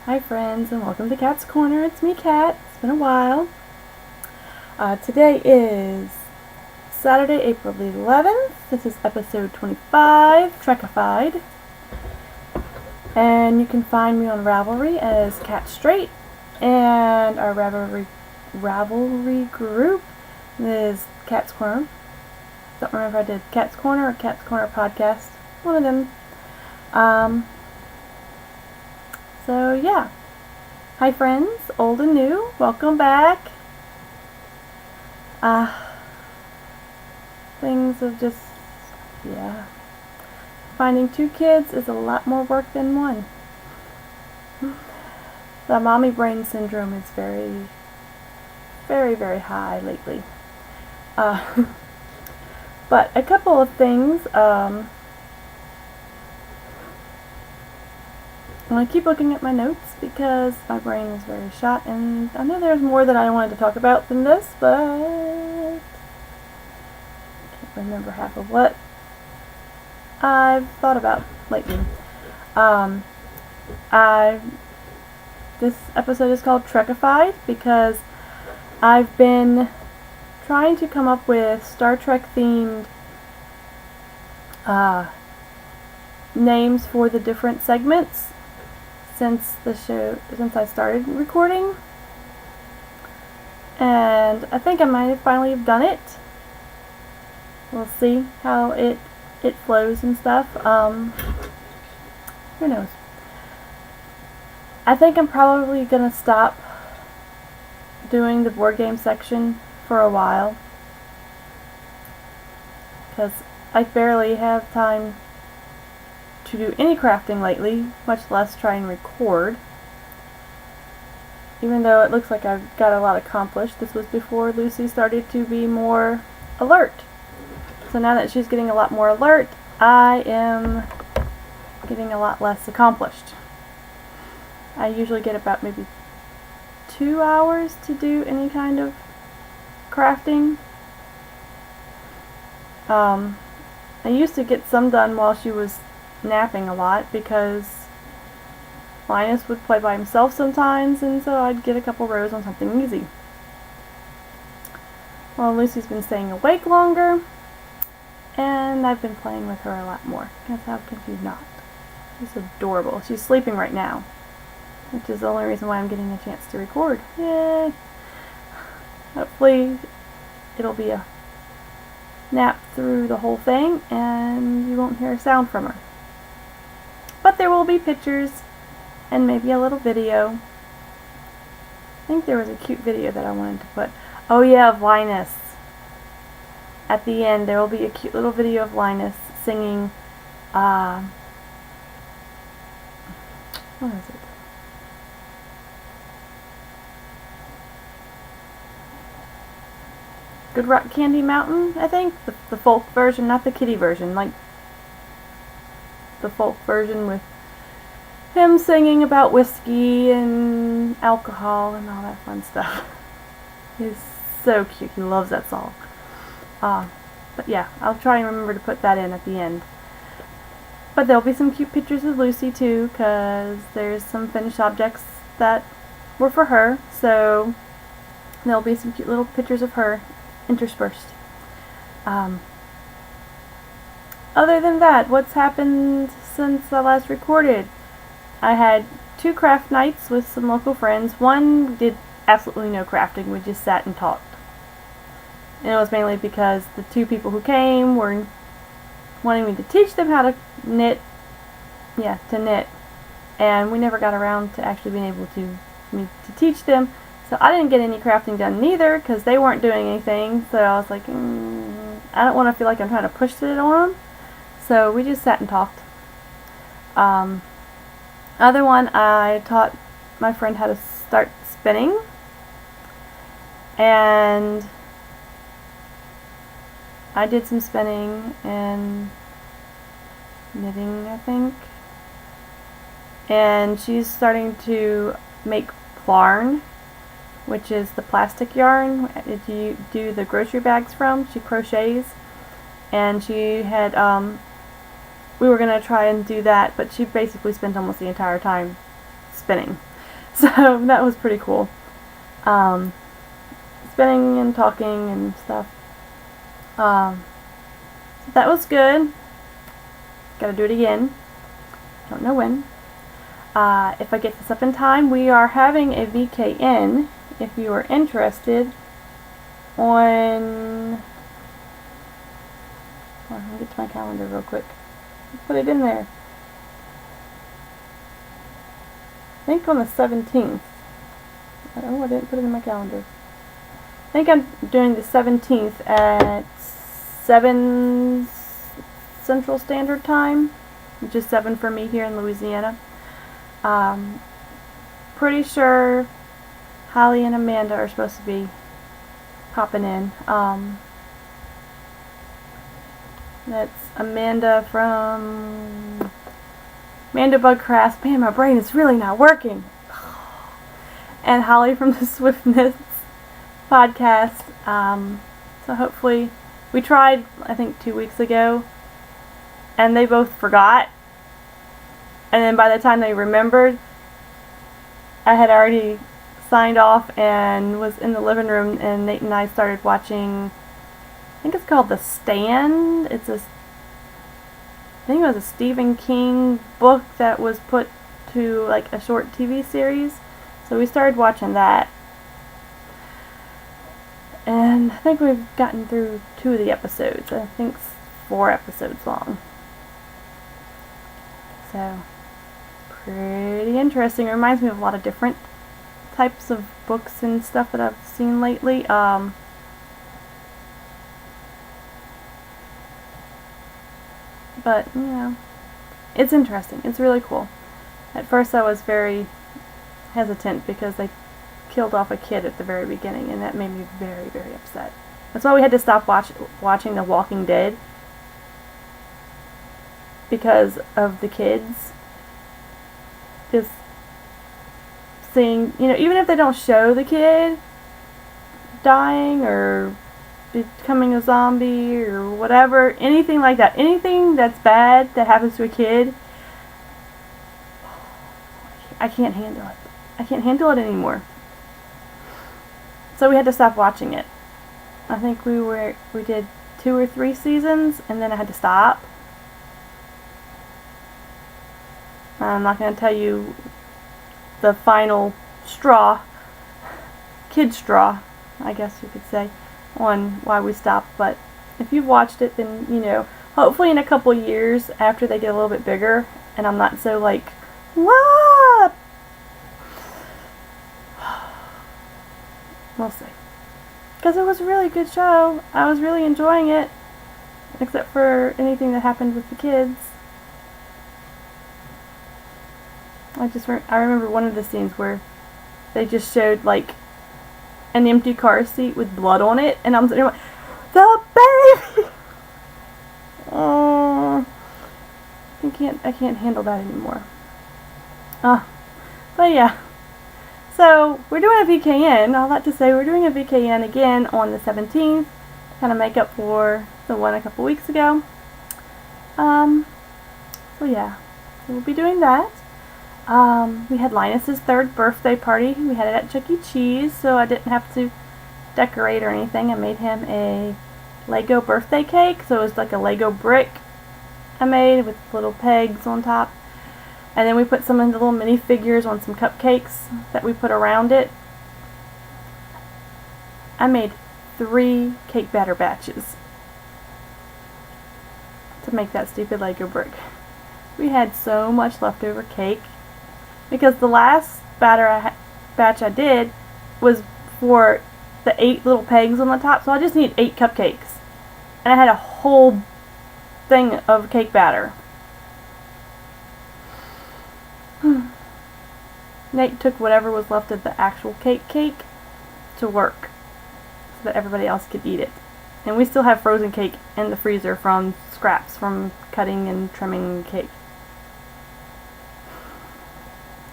Hi friends, and welcome to Cat's Corner. It's me, Cat. It's been a while. Today is Saturday, April the 11th. This is episode 25, Trekified. And you can find me on Ravelry as CatStraight. And our Ravelry group is Cat's Corner. Don't remember if I did Cat's Corner or Cat's Corner Podcast. One of them. So yeah. Hi friends, old and new, welcome back. Things have just, finding two kids is a lot more work than one. The mommy brain syndrome is very, very, very high lately. But a couple of things, I'm going to keep looking at my notes because my brain is very shot, and I know there's more that I wanted to talk about than this, but I can't remember half of what I've thought about lately. This episode is called Trekified because I've been trying to come up with Star Trek themed names for the different segments since I started recording, and I think I might have finally done it. We'll see how it flows and stuff. Who knows? I think I'm probably gonna stop doing the board game section for a while because I barely have time to do any crafting lately, much less try and record. Even though it looks like I've got a lot accomplished, this was before Lucy started to be more alert. So now that she's getting a lot more alert, I am getting a lot less accomplished. I usually get about maybe 2 hours to do any kind of crafting. I used to get some done while she was napping a lot because Linus would play by himself sometimes, and so I'd get a couple rows on something easy. Well, Lucy's been staying awake longer, and I've been playing with her a lot more, because how could you not? She's adorable. She's sleeping right now, which is the only reason why I'm getting a chance to record. Yay! Hopefully it'll be a nap through the whole thing, and you won't hear a sound from her. But there will be pictures and maybe a little video. I think there was a cute video that I wanted to put. Oh yeah, of Linus. At the end there will be a cute little video of Linus singing, what is it? Good Rock Candy Mountain, I think? The folk version, not the kiddie version, like the folk version with him singing about whiskey and alcohol and all that fun stuff. He's so cute. He loves that song. But yeah, I'll try and remember to put that in at the end. But there'll be some cute pictures of Lucy too, because there's some finished objects that were for her, so there'll be some cute little pictures of her interspersed. Other than that, what's happened since I last recorded? I had 2 craft nights with some local friends. One did absolutely no crafting. We just sat and talked. And it was mainly because the 2 people who came were wanting me to teach them how to knit. Yeah, to knit. And we never got around to actually being able to teach them. So I didn't get any crafting done neither because they weren't doing anything. So I was like, I don't want to feel like I'm trying to push it on them. So we just sat and talked. Other one, I taught my friend how to start spinning. And I did some spinning and knitting, I think. And she's starting to make plarn, which is the plastic yarn that you do the grocery bags from. She crochets, and she had we were going to try and do that, but she basically spent almost the entire time spinning. So that was pretty cool. Spinning and talking and stuff. That was good. Gotta do it again. Don't know when. If I get this up in time, we are having a VKN, if you are interested, on... Let me get to my calendar real quick. Put it in there. I think on the 17th. Oh, I didn't put it in my calendar. I think I'm doing the 17th at 7 Central Standard Time, which is 7 for me here in Louisiana. Pretty sure Holly and Amanda are supposed to be popping in. That's Amanda from Amanda Bugcraft. Man, my brain is really not working. And Holly from the Swiftness podcast. So hopefully, we tried, I think 2 weeks ago, and they both forgot. And then by the time they remembered, I had already signed off and was in the living room, and Nate and I started watching, I think it's called The Stand. I think it was a Stephen King book that was put to like a short TV series. So we started watching that. And I think we've gotten through 2 of the episodes. I think it's 4 episodes long. So, pretty interesting. It reminds me of a lot of different types of books and stuff that I've seen lately. But, you know, it's interesting. It's really cool. At first I was very hesitant because they killed off a kid at the very beginning, and that made me very, very upset. That's why we had to stop watching The Walking Dead, because of the kids. Just seeing, you know, even if they don't show the kid dying or becoming a zombie or whatever, anything like that, anything that's bad that happens to a kid, I can't handle it. I can't handle it anymore. So we had to stop watching it. I think we did 2 or 3 seasons, and then I had to stop. I'm not going to tell you the final straw, kid straw, I guess you could say, on why we stopped. But if you've watched it, then you know. Hopefully in a couple years, after they get a little bit bigger, and I'm not so like, what? We'll see. Because it was a really good show. I was really enjoying it. Except for anything that happened with the kids. I remember one of the scenes where they just showed like an empty car seat with blood on it, and I'm sitting there like, the baby! Oh, I can't handle that anymore. But yeah. So, we're doing a VKN. All that to say, we're doing a VKN again on the 17th. Kind of make up for the one a couple weeks ago. So yeah. So we'll be doing that. We had Linus's 3rd birthday party. We had it at Chuck E. Cheese, so I didn't have to decorate or anything. I made him a Lego birthday cake. So it was like a Lego brick I made with little pegs on top. And then we put some of the little mini figures on some cupcakes that we put around it. I made 3 cake batter batches to make that stupid Lego brick. We had so much leftover cake because the last batch I did was for the 8 little pegs on the top, so I just needed 8 cupcakes. And I had a whole thing of cake batter. Nate took whatever was left of the actual cake to work so that everybody else could eat it. And we still have frozen cake in the freezer from scraps from cutting and trimming cake.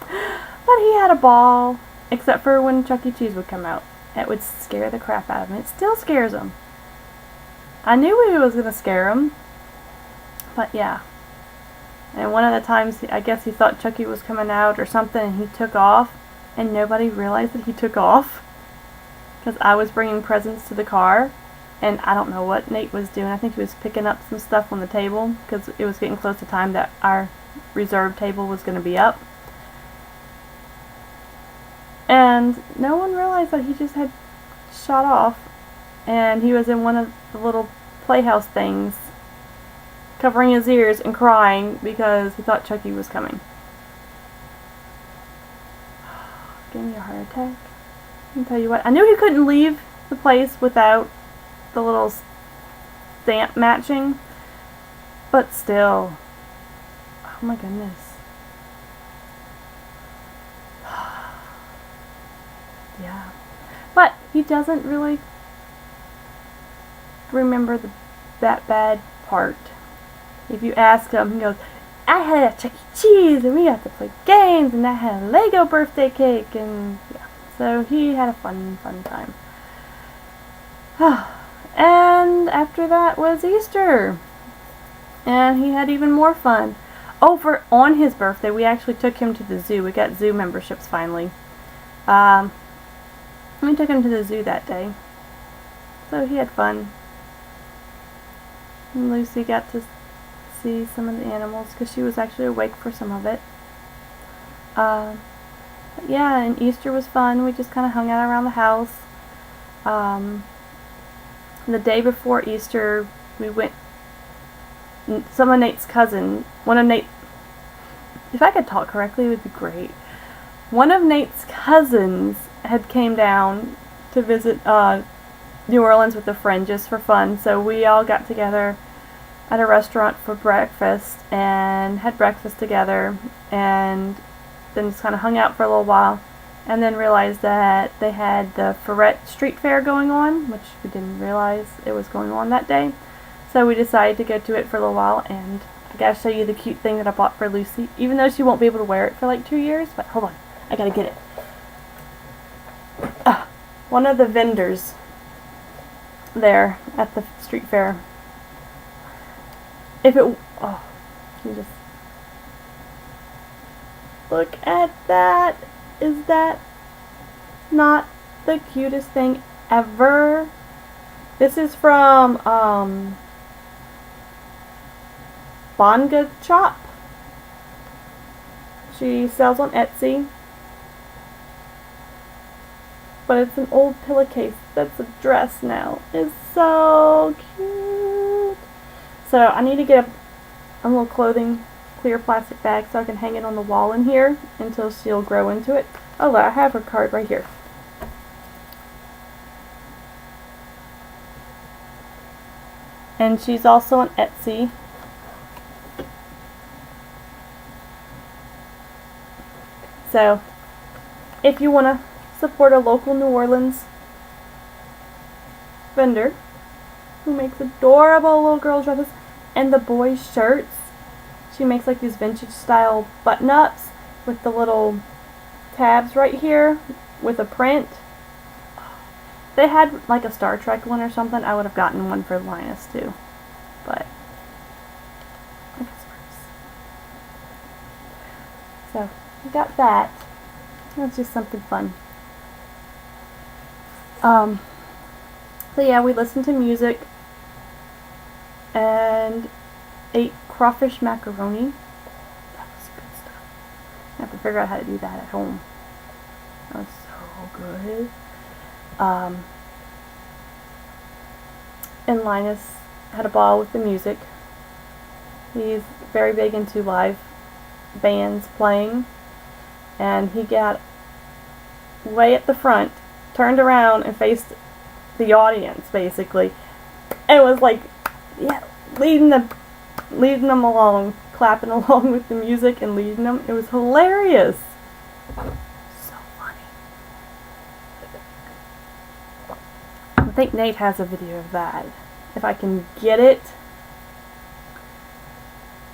But he had a ball, except for when Chuck E. Cheese would come out. It would scare the crap out of him. It still scares him. I knew it was going to scare him. But yeah. And one of the times, I guess he thought Chucky was coming out or something, and he took off. and nobody realized that he took off because I was bringing presents to the car, and I don't know what Nate was doing. I think he was picking up some stuff on the table because it was getting close to time that our reserved table was going to be up. And no one realized that he just had shot off, and he was in one of the little playhouse things, covering his ears and crying because he thought Chucky was coming. Gave me a heart attack. I can tell you what, I knew he couldn't leave the place without the little stamp matching, but still, oh my goodness. Yeah, but he doesn't really remember that bad part. If you ask him, he goes, I had a Chuck E. Cheese and we got to play games and I had a Lego birthday cake, and yeah, so he had a fun time. And after that was Easter, and he had even more fun. On his birthday, we actually took him to the zoo. We got zoo memberships finally. We took him to the zoo that day, so he had fun. And Lucy got to see some of the animals because she was actually awake for some of it. But yeah, and Easter was fun. We just kind of hung out around the house. The day before Easter, we went. Some of Nate's cousin, if I could talk correctly, it would be great. One of Nate's cousins had came down to visit New Orleans with a friend just for fun, so we all got together at a restaurant for breakfast and had breakfast together, and then just kind of hung out for a little while, and then realized that they had the Ferret Street Fair going on, which we didn't realize it was going on that day. So we decided to go to it for a little while, and I gotta show you the cute thing that I bought for Lucy, even though she won't be able to wear it for like 2 years. But hold on, I gotta get it. One of the vendors there at the street fair, you just look at that. Is that not the cutest thing ever? This is from Bonga Chop. She sells on Etsy. But it's an old pillowcase that's a dress now. It's so cute. So I need to get a little clothing clear plastic bag so I can hang it on the wall in here until she'll grow into it. Oh, I have her card right here. And she's also on Etsy. So if you want to support a local New Orleans vendor who makes adorable little girl dresses and the boys' shirts, she makes like these vintage style button-ups with the little tabs right here with a print. They had like a Star Trek one or something. I would have gotten one for Linus too, but I guess so we got that. That's just something fun. So yeah, we listened to music and ate crawfish macaroni. That was good stuff. I have to figure out how to do that at home. That was so good. And Linus had a ball with the music. He's very big into live bands playing, and he got way at the front, turned around and faced the audience basically, and was like, yeah, leading them along, clapping along with the music and leading them. It was hilarious. So funny. I think Nate has a video of that. If I can get it,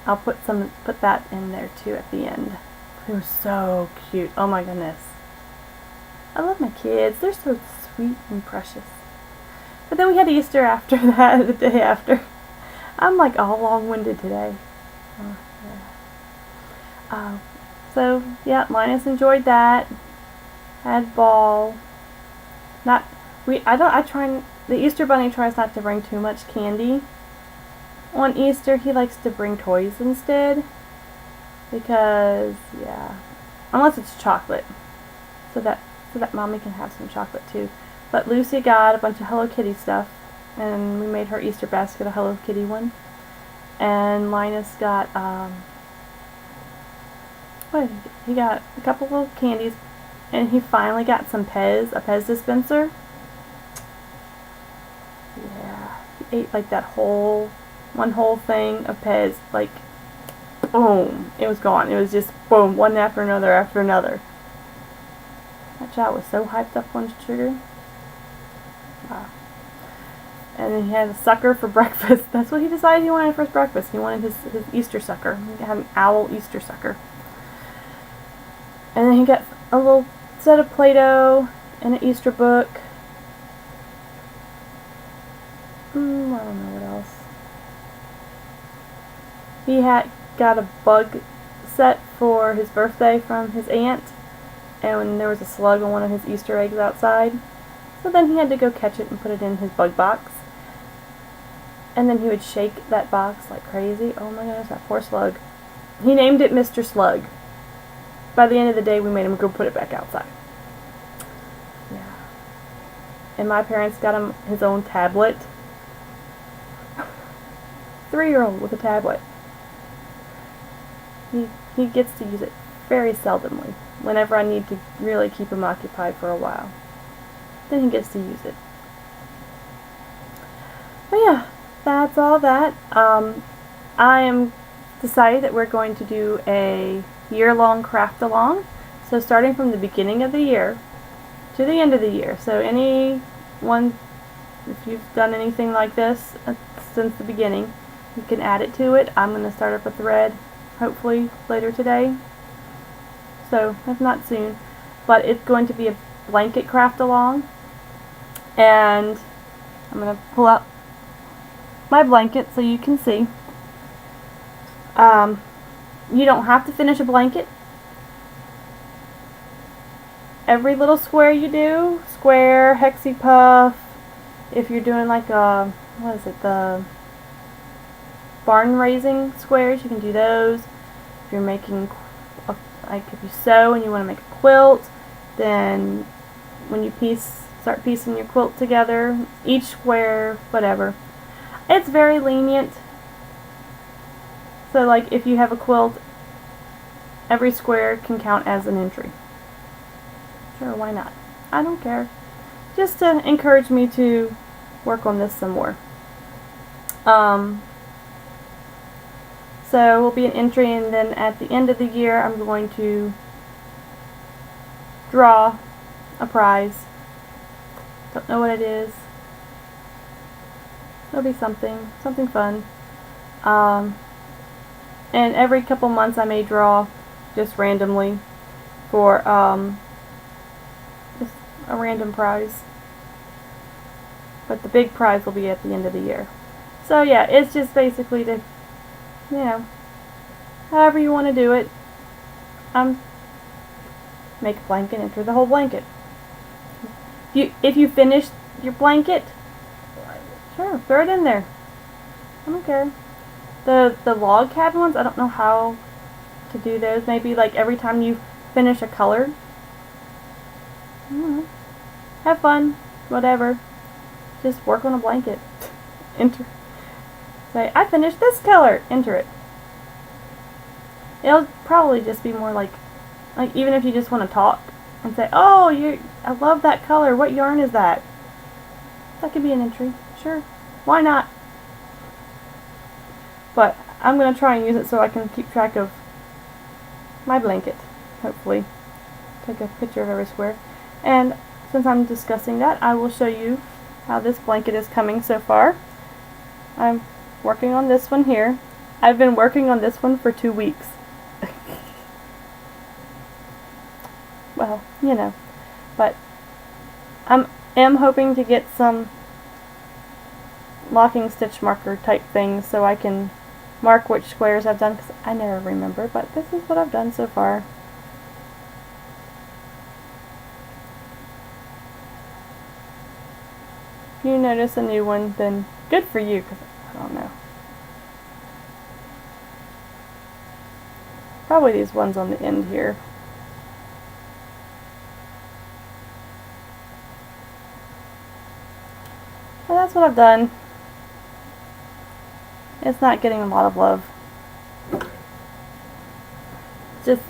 I'll put that in there too at the end. It was so cute. Oh my goodness. I love my kids. They're so sweet and precious. But then we had Easter after that, the day after. I'm like all long-winded today. So yeah, Linus enjoyed that. had ball. Not we. I don't. I try. The Easter Bunny tries not to bring too much candy. On Easter, he likes to bring toys instead. Because yeah, unless it's chocolate, so that mommy can have some chocolate too. But Lucy got a bunch of Hello Kitty stuff, and we made her Easter basket a Hello Kitty one. And Linus got what did he get? He got a couple of candies, and he finally got some Pez, a Pez dispenser. Yeah, he ate like that one whole thing of Pez, like boom, it was gone. It was just boom, one after another after another. That child was so hyped up on sugar. Wow. And then he had a sucker for breakfast. That's what he decided he wanted for his breakfast. He wanted his Easter sucker. He had an owl Easter sucker. And then he got a little set of Play-Doh and an Easter book. I don't know what else. He had got a bug set for his birthday from his aunt, and when there was a slug on one of his Easter eggs outside, so then he had to go catch it and put it in his bug box, and then he would shake that box like crazy. Oh my goodness, that poor slug. He named it Mr. Slug. By the end of the day, we made him go put it back outside. Yeah. And my parents got him his own tablet. 3-year-old with a tablet. He gets to use it very seldomly, whenever I need to really keep him occupied for a while. Then he gets to use it. But yeah, that's all that. I am decided that we're going to do a year-long craft-along. So starting from the beginning of the year to the end of the year. So anyone, if you've done anything like this since the beginning, you can add it to it. I'm going to start up a thread hopefully later today, so if not soon, but it's going to be a blanket craft along, and I'm going to pull out my blanket so you can see. You don't have to finish a blanket. Every little square you do, square, hexie puff, if you're doing like a, what is it, the barn raising squares, you can do those. If you're making, like if you sew and you want to make a quilt, then when you start piecing your quilt together, each square, whatever. It's very lenient. So like if you have a quilt, every square can count as an entry. Sure, why not? I don't care. Just to encourage me to work on this some more. So will be an entry, and then at the end of the year I'm going to draw a prize. Don't know what it is. It'll be something fun. And every couple months I may draw just randomly for just a random prize. But the big prize will be at the end of the year. So yeah, it's just basically to, you know, however you want to do it. Make a blanket, enter the whole blanket. If you finish your blanket, sure, throw it in there. I don't care. The log cabin ones, I don't know how to do those. Maybe like every time you finish a color. I don't know. Have fun, whatever. Just work on a blanket. Enter. Say, I finished this color. Enter it. It'll probably just be more like even if you just want to talk and say, oh, I love that color. What yarn is that? That could be an entry. Sure. Why not? But I'm going to try and use it so I can keep track of my blanket. Hopefully. Take a picture of every square. And since I'm discussing that, I will show you how this blanket is coming so far. I'm working on this one here. I've been working on this one for 2 weeks. Well, you know. But I am hoping to get some locking stitch marker type things so I can mark which squares I've done, because I never remember, but this is what I've done so far. If you notice a new one, then good for you, because I don't know. Probably these ones on the end here. And that's what I've done. It's not getting a lot of love. Just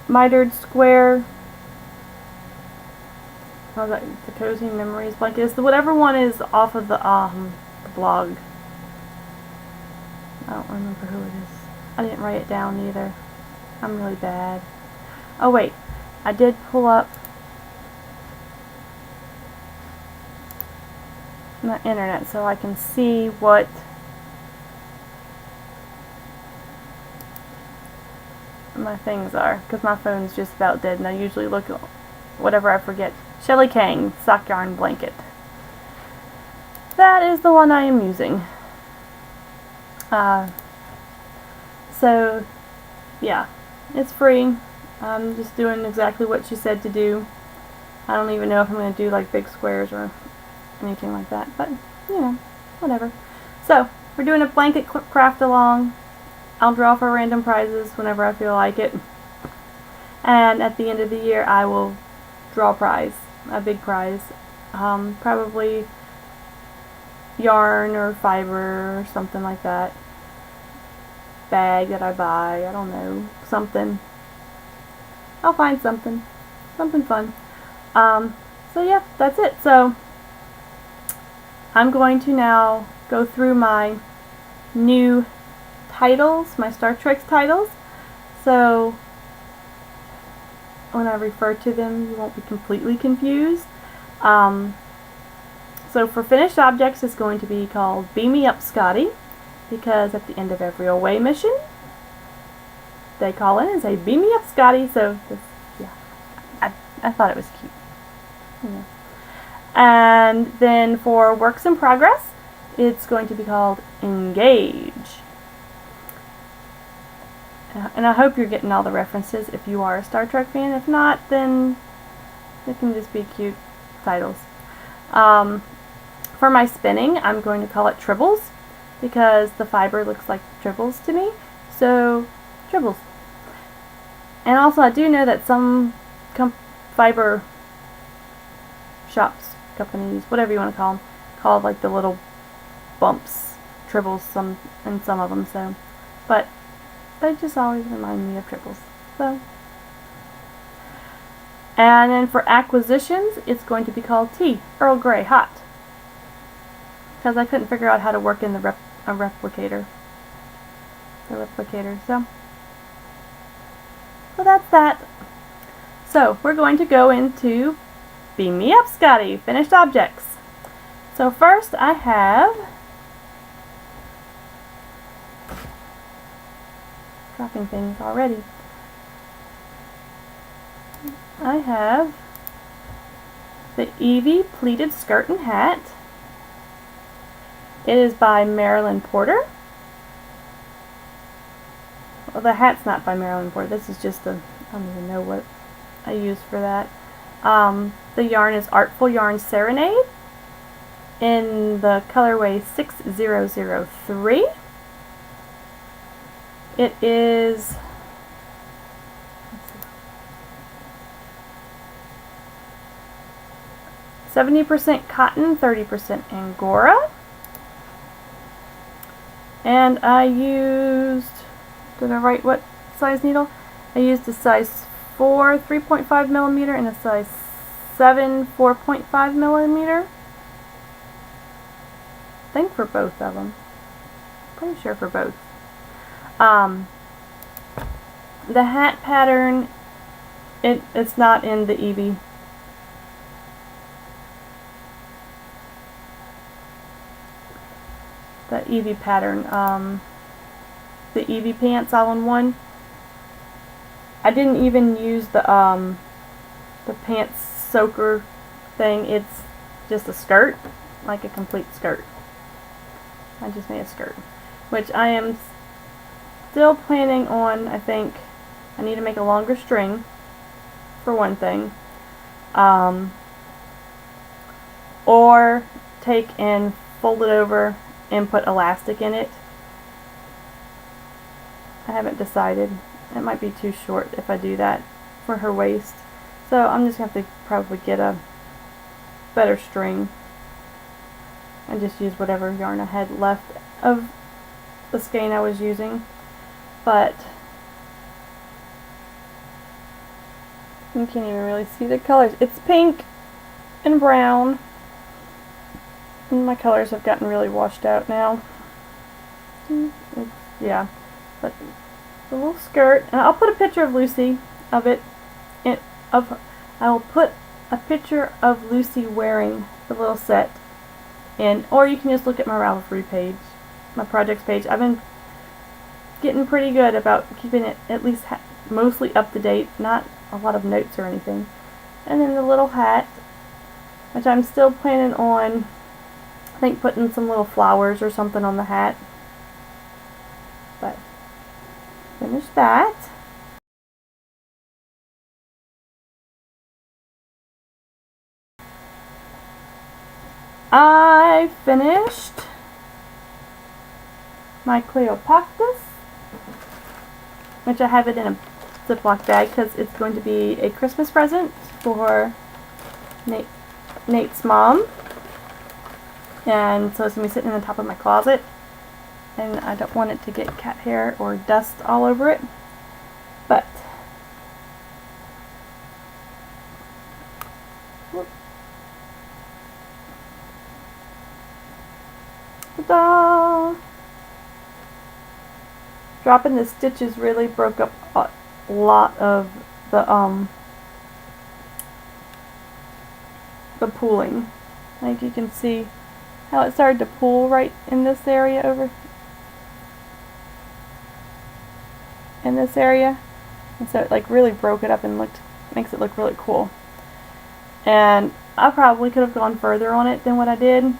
mitered square. How's that? The Cozy Memories blanket. Is whatever one is off of the blog. I don't remember who it is. I didn't write it down either. I'm really bad. Oh wait, I did pull up the internet so I can see what my things are, because my phone's just about dead and I usually look at whatever I forget. Shelly Kang sock yarn blanket. That is the one I am using. So yeah, it's free. I'm just doing exactly what she said to do. I don't even know if I'm going to do like big squares or anything like that, but you know, whatever. So we're doing a blanket craft along. I'll draw for random prizes whenever I feel like it, and at the end of the year I will draw a prize, a big prize, probably yarn or fiber or something like that, bag that I buy, I don't know, something. I'll find something fun. So yeah, that's it. So I'm going to now go through my new titles, my Star Trek titles, so when I refer to them you won't be completely confused. So for finished objects it's going to be called Beam Me Up Scotty, because at the end of every away mission they call in and say Beam Me Up Scotty, so this, yeah, I thought it was cute. Yeah. And then for works in progress it's going to be called Engage. And I hope you're getting all the references if you are a Star Trek fan. If not, then it can just be cute titles. For my spinning, I'm going to call it Tribbles, because the fiber looks like tribbles to me. So, Tribbles. And also I do know that some fiber shops, companies, whatever you want to call them, call like the little bumps Tribbles in some of them. So, but they just always remind me of Tribbles. So, and then for acquisitions, it's going to be called Tea Earl Grey Hot, because I couldn't figure out how to work in the replicator. So that's that. So we're going to go into Beam Me Up Scotty, finished objects. So first I have, dropping things already. I have the Evie pleated skirt and hat. It is by Marilyn Porter. Well, the hat's not by Marilyn Porter. This is just a, I don't even know what I used for that. The yarn is Artful Yarn Serenade in the colorway 6003. It is 70% cotton, 30% Angora. And I used, did I write what size needle? I used a size 4 3.5 millimeter and a size 7 4.5 millimeter. I think for both of them. Pretty sure for both. The hat pattern, it's not in the Evie. The Evie pattern, the Evie pants all in one. I didn't even use the pants soaker thing. It's just a skirt, like a complete skirt. I just made a skirt, which I am still planning on. I think I need to make a longer string, for one thing. or take and fold it over and put elastic in it. I haven't decided. It might be too short if I do that for her waist. So I'm just going to have to probably get a better string and just use whatever yarn I had left of the skein I was using. But you can't even really see the colors. It's pink and brown. And my colors have gotten really washed out now. Yeah. But the little skirt, and I'll put a picture of Lucy of it. I will put a picture of Lucy wearing the little set in, or you can just look at my Ravelry page, my projects page. I've been getting pretty good about keeping it at least mostly up to date, not a lot of notes or anything. And then the little hat, which I'm still planning on, I think, putting some little flowers or something on the hat. But finish that. I finished my Cleopatra, which I have it in a Ziploc bag because it's going to be a Christmas present for Nate's mom. And so it's going to be sitting in the top of my closet. And I don't want it to get cat hair or dust all over it. But ta-da! Dropping the stitches really broke up a lot of the pooling. Like you can see how it started to pool right in this area over in this area, and so it like really broke it up and makes it look really cool. And I probably could have gone further on it than what I did,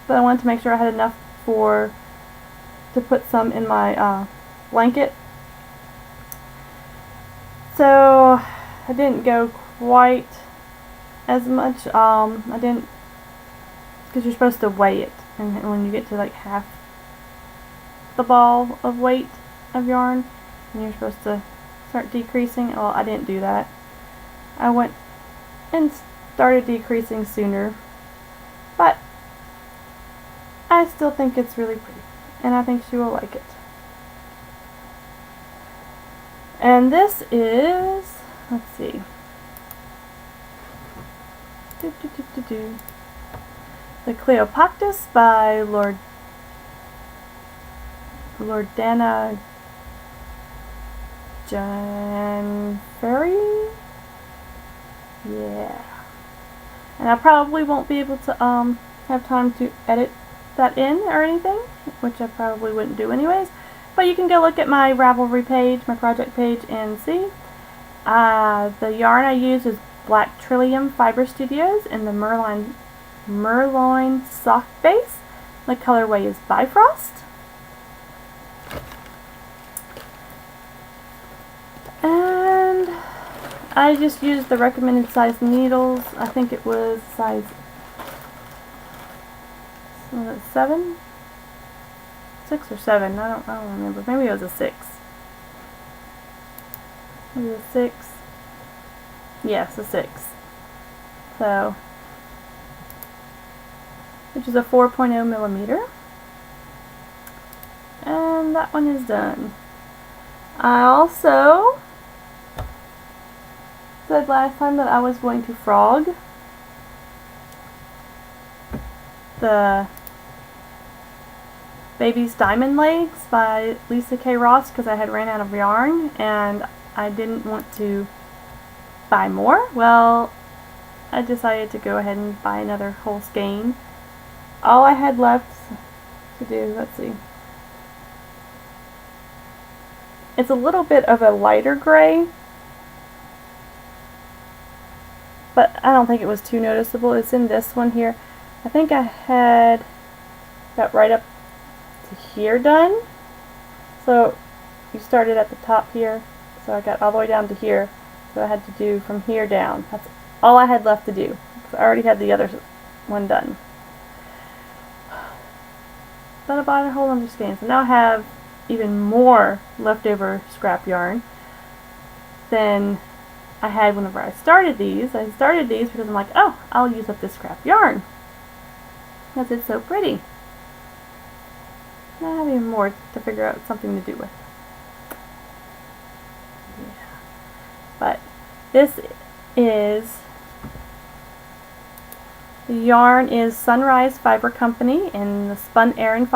but I wanted to make sure I had enough to put some in my blanket. So I didn't go quite as much. I didn't, because you're supposed to weigh it, and when you get to like half the ball of weight of yarn, and you're supposed to start decreasing. Well, I didn't do that. I went and started decreasing sooner, but I still think it's really pretty, and I think she will like it. And this is, let's see, the Cleopatra by Lordana Janferi. Yeah. And I probably won't be able to have time to edit that in or anything, which I probably wouldn't do anyways. But you can go look at my Ravelry page, my project page, and see. The yarn I use is Black Trillium Fiber Studios in the Merloin sock base. The colorway is Bifrost. And I just used the recommended size needles. I think it was size 7? 6 or 7, I don't remember. Maybe it was a 6. Was it a 6? Yes, a 6. So, which is a 4.0 millimeter. And that one is done. I also said last time that I was going to frog the Baby's Diamond Legs by Lisa K. Ross because I had ran out of yarn and I didn't want to buy more. Well, I decided to go ahead and buy another whole skein. All I had left to do, let's see, it's a little bit of a lighter gray, but I don't think it was too noticeable. It's in this one here. I think I had got right up to here done. So you started at the top here, so I got all the way down to here. So I had to do from here down. That's all I had left to do. I already had the one done. But I bought a whole bunch of skeins. So now I have even more leftover scrap yarn than I had whenever I started these. I started these because I'm like, oh, I'll use up this scrap yarn because it's so pretty. Now I have even more to figure out something to do with. Yeah. But this is, the yarn is Sunrise Fiber Company in the spun aran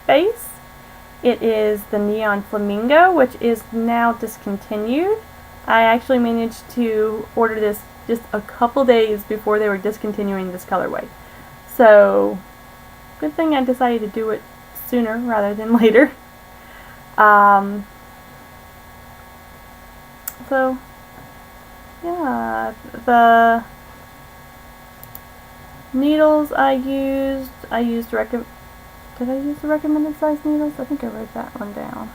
base. It is the Neon Flamingo, which is now discontinued. I actually managed to order this just a couple days before they were discontinuing this colorway. So, good thing I decided to do it sooner rather than later. So, yeah, the needles I used did I use the recommended size needles? I think I wrote that one down.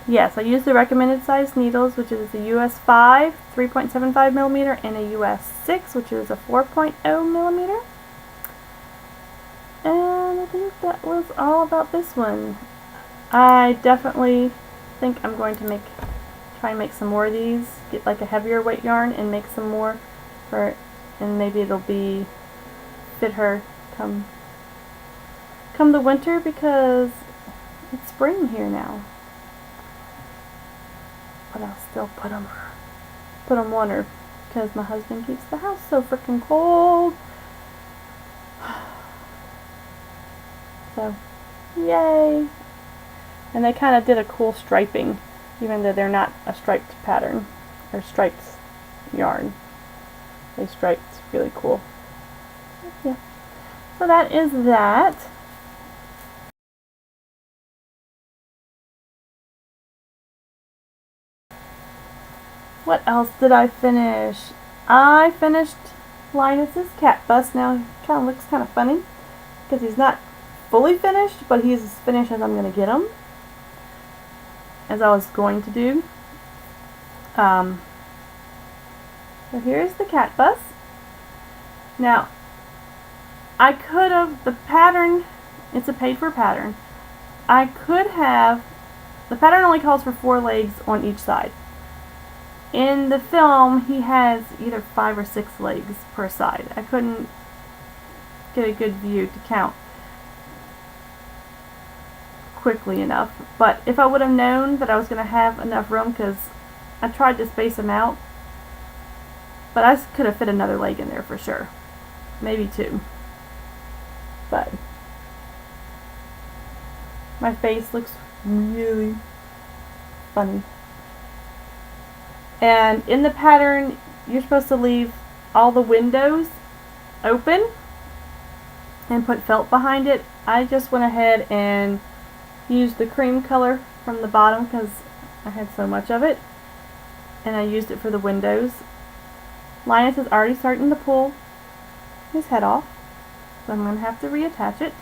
Yes, I used the recommended size needles, which is a US 5, 3.75 millimeter, and a US 6, which is a 4.0 millimeter. And I think that was all about this one. I definitely think I'm going to try and make some more of these, get like a heavier weight yarn and make some more and maybe it'll fit her come the winter, because it's spring here now. But I'll still put them on her because my husband keeps the house so freaking cold. So, yay! And they kind of did a cool striping, even though they're not a striped pattern or striped yarn. They striped really cool. Yeah. So that is that. What else did I finish? I finished Linus's cat bus. Now he kind of looks kind of funny because he's not fully finished, but he's as finished as I'm going to get him, as I was going to do. So here's the cat bus. Now, I could have, the pattern, it's a paid for pattern. I could have, the pattern only calls for 4 legs on each side. In the film, he has either 5 or 6 legs per side. I couldn't get a good view to count quickly enough. But if I would have known that I was going to have enough room, because I tried to space them out, but I could have fit another leg in there for sure. Maybe 2. But my face looks really funny. And in the pattern, you're supposed to leave all the windows open and put felt behind it. I just went ahead and used the cream color from the bottom because I had so much of it, and I used it for the windows. Linus is already starting to pull his head off, so I'm going to have to reattach it.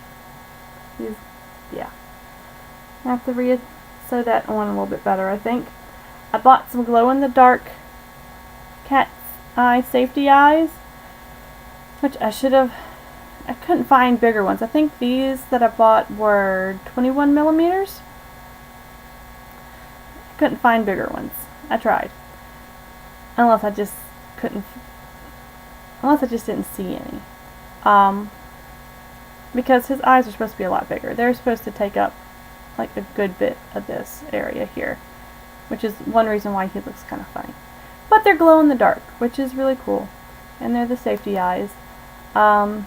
I have to sew that on a little bit better, I think. I bought some glow-in-the-dark cat's eye safety eyes, which I couldn't find bigger ones. I think these that I bought were 21 millimeters. I couldn't find bigger ones. I tried. Unless I just didn't see any. Because his eyes are supposed to be a lot bigger. They're supposed to take up like a good bit of this area here, which is one reason why he looks kind of funny. But they're glow in the dark, which is really cool. And they're the safety eyes. I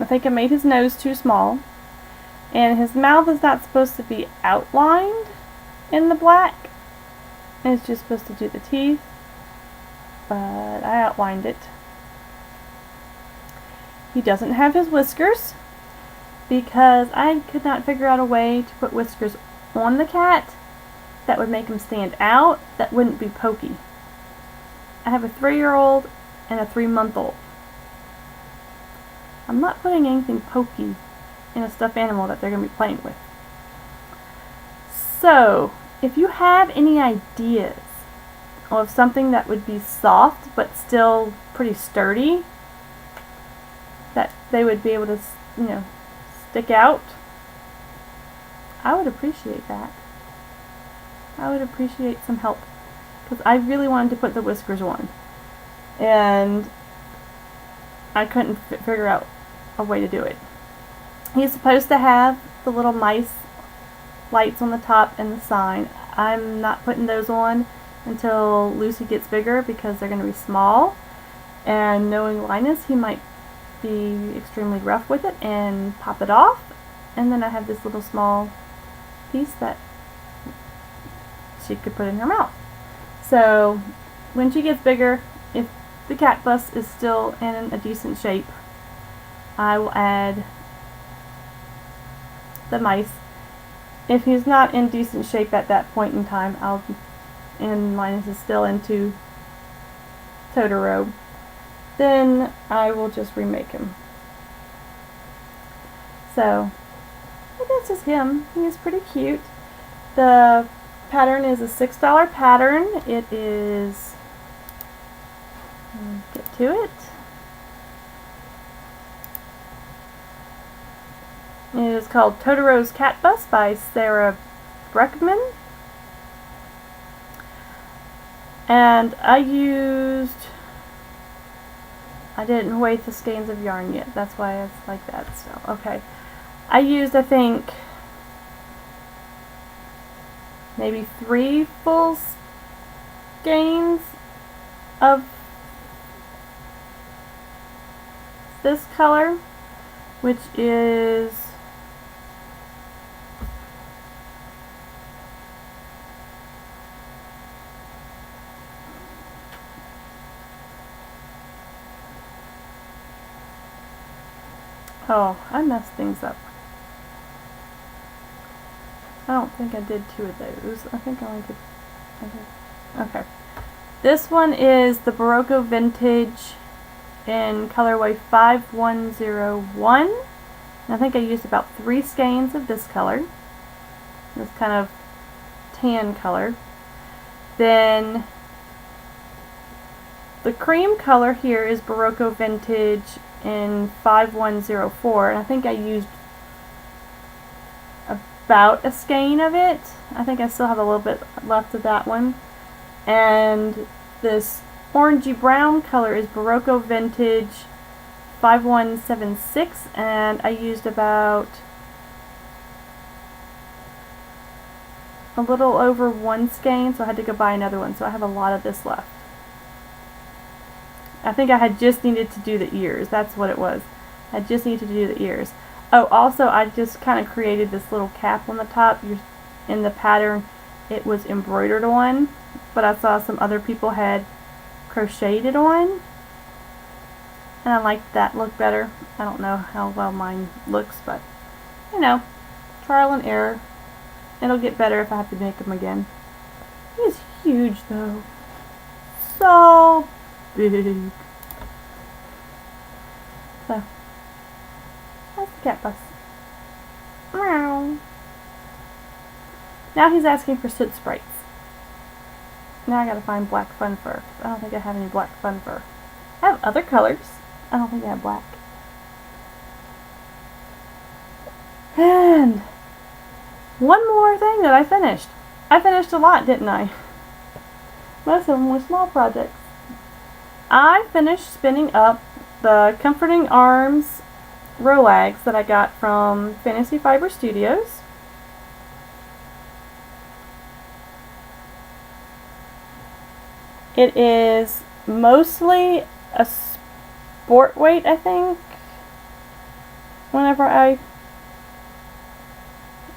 think I made his nose too small. And his mouth is not supposed to be outlined in the black. It's just supposed to do the teeth. But I outlined it. He doesn't have his whiskers, because I could not figure out a way to put whiskers on the cat that would make him stand out, that wouldn't be pokey. I have a 3-year-old and a 3-month-old. I'm not putting anything pokey in a stuffed animal that they're going to be playing with. So, if you have any ideas of something that would be soft but still pretty sturdy, that they would be able to, you know, stick out, I would appreciate that. I would appreciate some help, because I really wanted to put the whiskers on, and I couldn't figure out a way to do it. He's supposed to have the little mice lights on the top and the sign. I'm not putting those on until Lucy gets bigger, because they're going to be small, and knowing Linus, he might be extremely rough with it and pop it off, and then I have this little small piece that she could put in her mouth. So when she gets bigger, if the cat bus is still in a decent shape, I will add the mice. If he's not in decent shape at that point in time, and Linus is still into Totoro, then I will just remake him. So, this is him. He is pretty cute. The pattern is a $6 pattern. It is, get to it. It is called Totoro's Cat Bus by Sarah Breckman. And I didn't weight the skeins of yarn yet. That's why it's like that. So, okay. I used, I think, maybe 3 full skeins of this color, which is oh, I messed things up. I don't think I did 2 of those. I think I only did. Okay. This one is the Barocco Vintage in colorway 5101. And I think I used about 3 skeins of this color. This kind of tan color. Then the cream color here is Barocco Vintage in 5104, and I think I used about a skein of it. I think I still have a little bit left of that one. And this orangey brown color is Barocco Vintage 5176, and I used about a little over 1 skein, so I had to go buy another one, so I have a lot of this left. I think I had just needed to do the ears. That's what it was. I just needed to do the ears. Oh, also I just kind of created this little cap on the top. In the pattern it was embroidered on, but I saw some other people had crocheted on, and I liked that look better. I don't know how well mine looks, but you know, trial and error. It'll get better if I have to make them again. He's huge though. So big. So, that's the cat bus. Meow. Now he's asking for soot sprites. Now I gotta find black fun fur. I don't think I have any black fun fur. I have other colors. I don't think I have black. And one more thing that I finished. I finished a lot, didn't I? Most of them were small projects. I finished spinning up the Comforting Arms Roags that I got from Fantasy Fiber Studios. It is mostly a sport weight, I think. Whenever I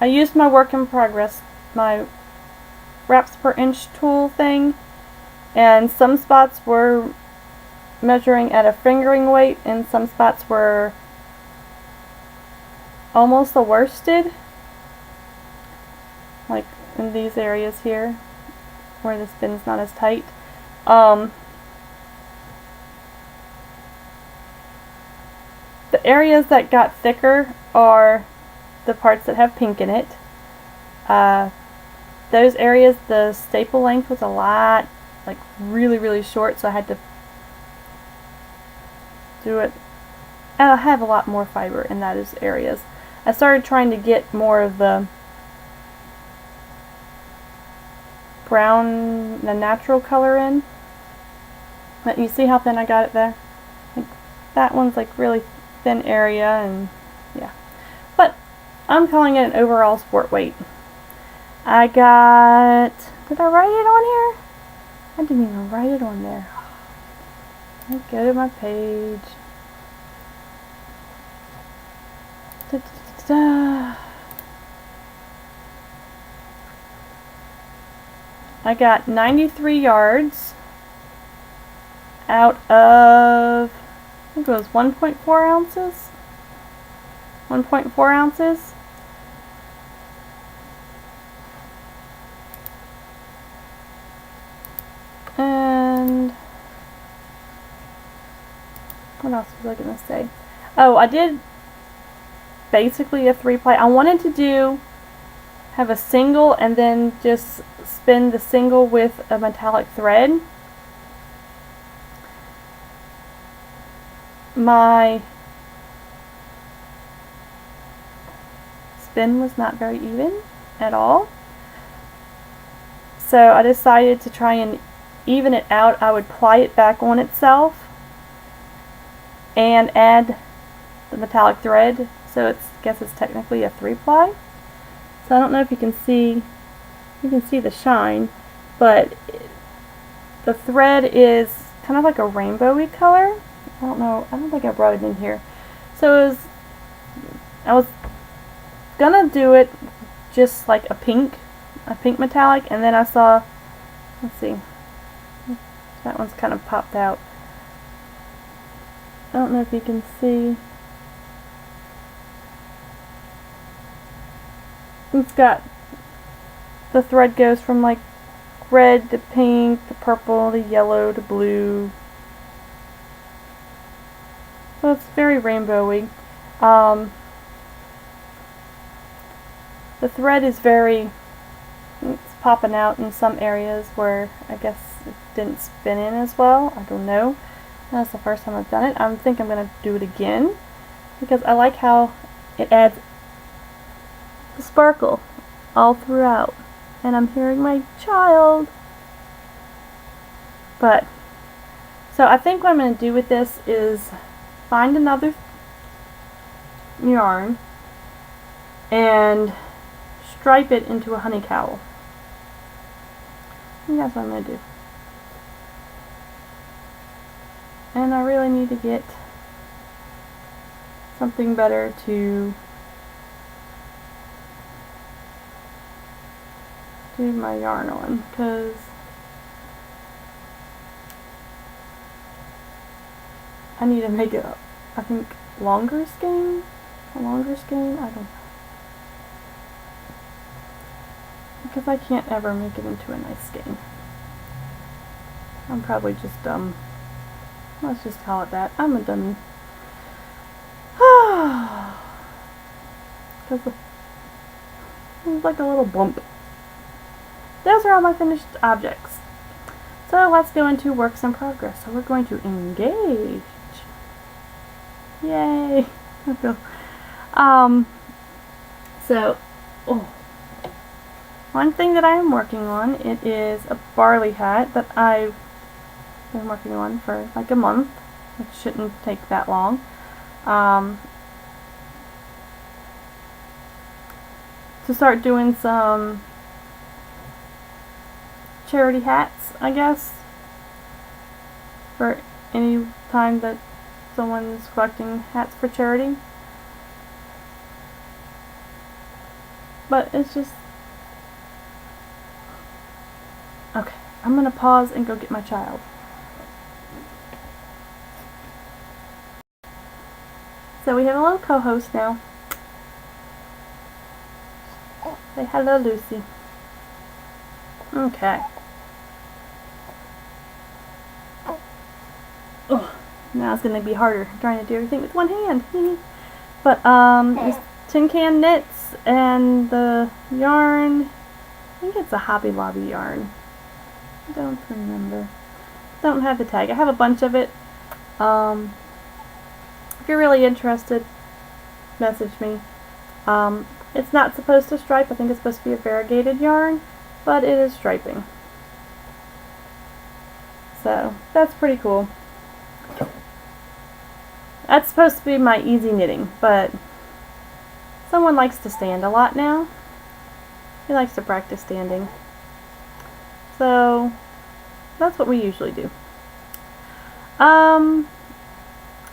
used my work in progress, my wraps per inch tool thing, and some spots were measuring at a fingering weight, and some spots were almost a worsted, like in these areas here where the spin's not as tight. The areas that got thicker are the parts that have pink in it. Those areas, the staple length was a lot, like really short, so I had to do it, and I have a lot more fiber in those areas. I started trying to get more of the brown, the natural color in. But you see how thin I got it there? Like, that one's like really thin area, and yeah. But I'm calling it an overall sport weight. I got, did I write it on here? I didn't even write it on there. Let me go to my page. Da, da, da, da. I got 93 yards out of, I think it was 1.4 ounces. 1.4 ounces. And what else was I going to say? Oh, I did basically a 3-ply. I wanted to have a single and then just spin the single with a metallic thread. My spin was not very even at all, so I decided to try and even it out. I would ply it back on itself and add the metallic thread, so I guess it's technically a 3-ply. So I don't know if you can see the shine, but the thread is kind of like a rainbowy color. I don't think I brought it in here. So I was gonna do it just like a pink metallic, and then I saw, let's see, that one's kind of popped out. I don't know if you can see. It's got, the thread goes from like red to pink to purple to yellow to blue. So it's very rainbowy. The thread is it's popping out in some areas where I guess it didn't spin in as well. I don't know. That's the first time I've done it. I think I'm going to do it again because I like how it adds the sparkle all throughout. And I'm hearing my child. But, so I think what I'm going to do with this is find another yarn and stripe it into a honey cowl. I think that's what I'm going to do. And I really need to get something better to do my yarn on, because I need to make it, I think, a longer skein, I don't know. Because I can't ever make it into a nice skein. I'm probably just dumb. Let's just call it that. I'm a dummy. Because it's like a little bump. Those are all my finished objects. So let's go into works in progress. So we're going to engage. Yay! One thing that I am working on, it is a barley hat that I've been working on for like a month. It shouldn't take that long. To start doing some charity hats, I guess, for any time that someone's collecting hats for charity. But it's just, okay, I'm gonna pause and go get my child. So we have a little co-host now. Say hello, Lucy. Okay. Oh, now it's gonna be harder trying to do everything with one hand. But these tin can knits and the yarn, I think it's a Hobby Lobby yarn. I don't remember. Don't have the tag. I have a bunch of it. if you're really interested, message me. It's not supposed to stripe. I think it's supposed to be a variegated yarn, but it is striping. So that's pretty cool. That's supposed to be my easy knitting, but someone likes to stand a lot now. He likes to practice standing. So that's what we usually do. I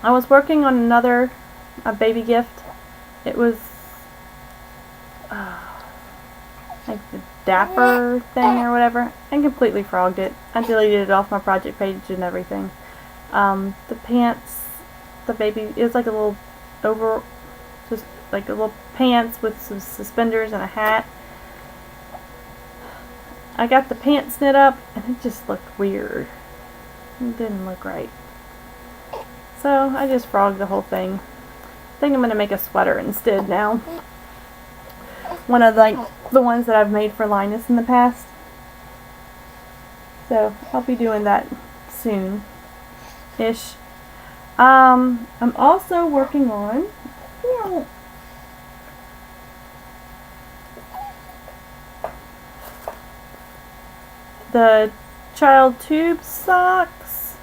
was working on another baby gift. It was like the Dapper thing or whatever. I completely frogged it. I deleted it off my project page and everything. The pants, the baby, it was like a little just like a little pants with some suspenders and a hat. I got the pants knit up and it just looked weird. It didn't look right. So I just frogged the whole thing. I think I'm going to make a sweater instead now. One of like the ones that I've made for Linus in the past. So I'll be doing that soon-ish. I'm also working on the child tube socks,